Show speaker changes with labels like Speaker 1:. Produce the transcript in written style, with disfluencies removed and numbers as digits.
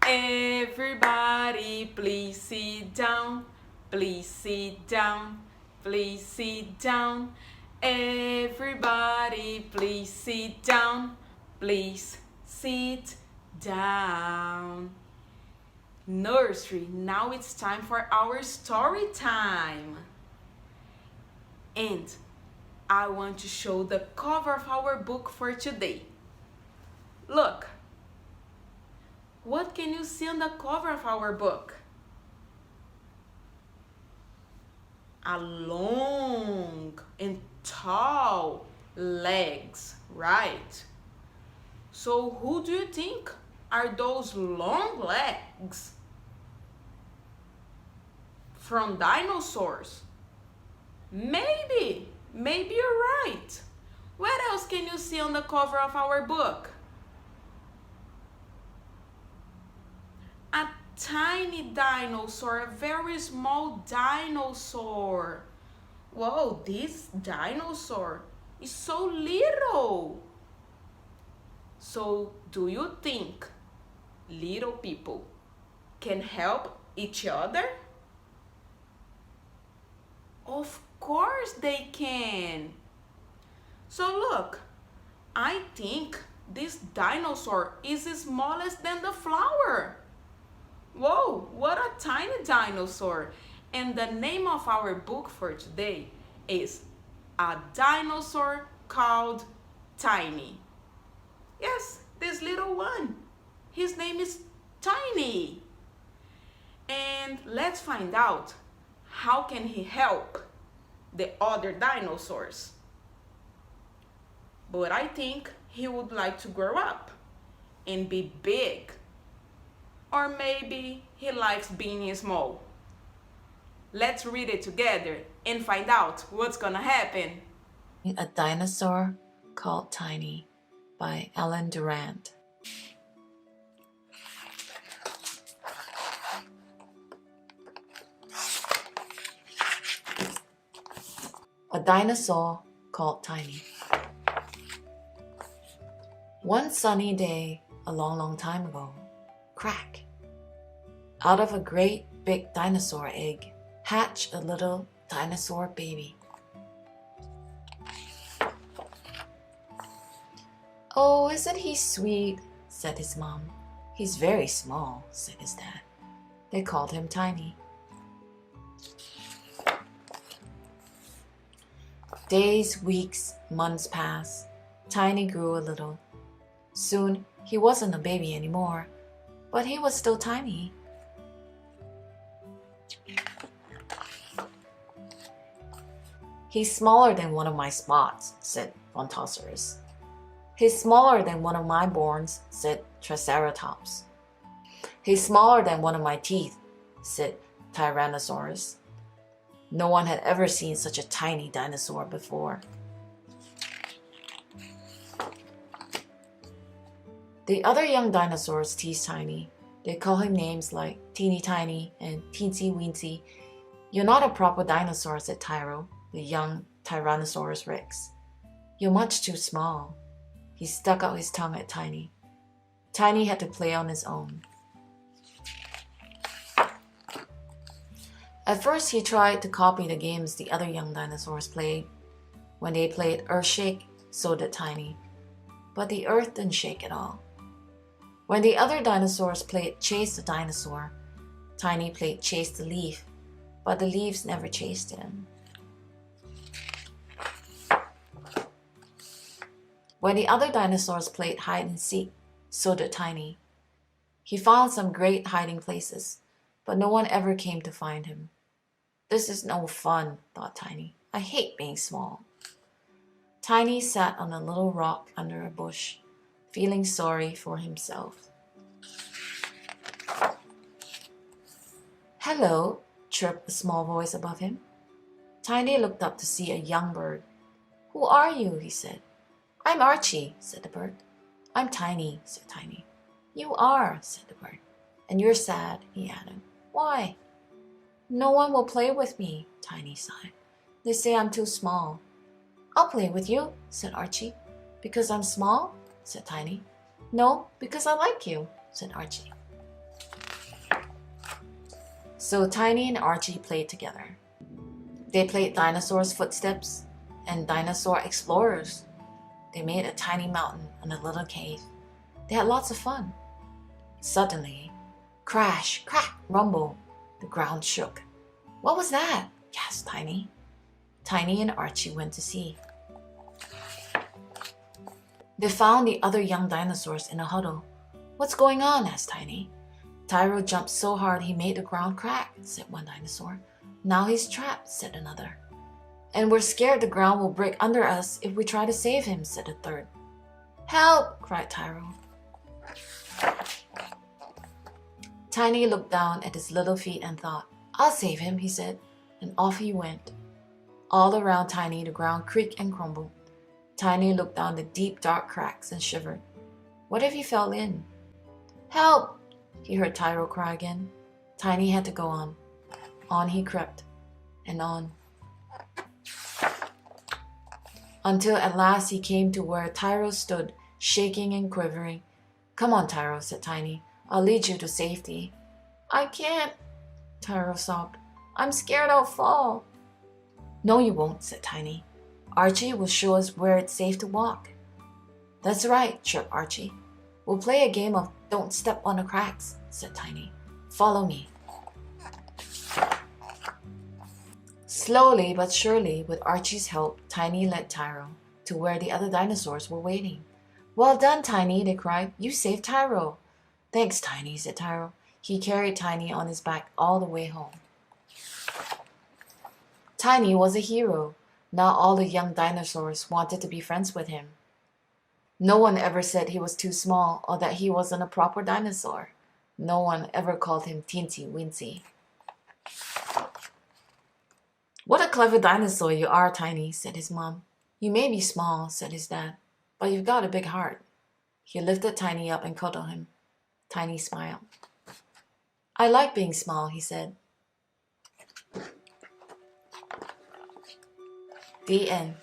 Speaker 1: Everybody, please sit down. Please sit down. Please sit down. Everybody, please sit down. Please sit down. Nursery, now it's time for our story time. And I want to show the cover of our book for today. Look, what can you see on the cover of our book? A long and tall legs, right? So who do you think are those long legs? From dinosaurs? Maybe you're right. What else can you see on the cover of our book? A tiny dinosaur, a very small dinosaur. Whoa, this dinosaur is so little. So, do you think little people can help each other? Of course they can. So look, I think this dinosaur is smallest than the flower. Whoa, what a tiny dinosaur. And the name of our book for today is A Dinosaur Called Tiny. Yes, this little one. His name is Tiny. And let's find out how can he help the other dinosaurs. But I think he would like to grow up and be big. Or maybe he likes being small. Let's read it together and find out what's gonna happen.
Speaker 2: A Dinosaur Called Tiny by Ellen Durant. A Dinosaur Called Tiny. One sunny day, a long time ago, crack! Out of a great big dinosaur egg hatched a little dinosaur baby. "Oh, isn't he sweet?" said his mom. "He's very small," said his dad. They called him Tiny. Days, weeks, months passed. Tiny grew a little. Soon he wasn't a baby anymore, but he was still tiny. "He's smaller than one of my spots," said Brontosaurus. "He's smaller than one of my horns," said Triceratops. "He's smaller than one of my teeth," said Tyrannosaurus. No one had ever seen such a tiny dinosaur before. The other young dinosaurs teased Tiny. They call him names like Teeny Tiny and Teensy Weensy. "You're not a proper dinosaur," said Tyro, the young Tyrannosaurus Rex. "You're much too small." He stuck out his tongue at Tiny. Tiny had to play on his own. At first, he tried to copy the games the other young dinosaurs played. When they played Earthshake, so did Tiny. But the earth didn't shake at all. When the other dinosaurs played Chase the Dinosaur, Tiny played Chase the Leaf, but the leaves never chased him. When the other dinosaurs played hide and seek, so did Tiny. He found some great hiding places, but no one ever came to find him. "This is no fun," thought Tiny. "I hate being small." Tiny sat on a little rock under a bush, feeling sorry for himself. "Hello," chirped a small voice above him. Tiny looked up to see a young bird. "Who are you?" he said. "I'm Archie," said the bird. "I'm Tiny," said Tiny. "You are," said the bird. "And you're sad," he added. "Why?" "No one will play with me," Tiny sighed. "They say I'm too small." "I'll play with you," said Archie. "Because I'm small?" said Tiny. "No, because I like you," said Archie. So Tiny and Archie played together. They played Dinosaur's Footsteps and Dinosaur Explorers. They made a tiny mountain and a little cave. They had lots of fun. Suddenly, crash, crack, rumble, the ground shook. What was that? Gasped Tiny. Tiny and Archie went to see. They found the other young dinosaurs in a huddle. What's going on? Asked Tiny. Tyro jumped so hard he made the ground crack, said one dinosaur. Now he's trapped, said another. And we're scared the ground will break under us if we try to save him, said a third. Help! Cried Tyro. Tiny looked down at his little feet and thought, I'll save him, he said, and off he went. All around Tiny, the ground creaked and crumbled. Tiny looked down the deep, dark cracks and shivered. What if he fell in? Help! He heard Tyro cry again. Tiny had to go on. On he crept, and on. Until at last he came to where Tyro stood, shaking and quivering. Come on, Tyro, said Tiny. I'll lead you to safety. I can't, Tyro sobbed. I'm scared I'll fall. No, you won't, said Tiny. Archie will show us where it's safe to walk. That's right, chirped Archie. We'll play a game of don't step on the cracks, said Tiny. Follow me. Slowly but surely, with Archie's help, Tiny led Tyro to where the other dinosaurs were waiting. Well done, Tiny, they cried. You saved Tyro. Thanks, Tiny, said Tyro. He carried Tiny on his back all the way home. Tiny was a hero. Now all the young dinosaurs wanted to be friends with him. No one ever said he was too small or that he wasn't a proper dinosaur. No one ever called him Teensy Weensy. What a clever dinosaur you are, Tiny, said his mom. You may be small, said his dad, but you've got a big heart. He lifted Tiny up and cuddled him. Tiny smiled. I like being small, he said. The end.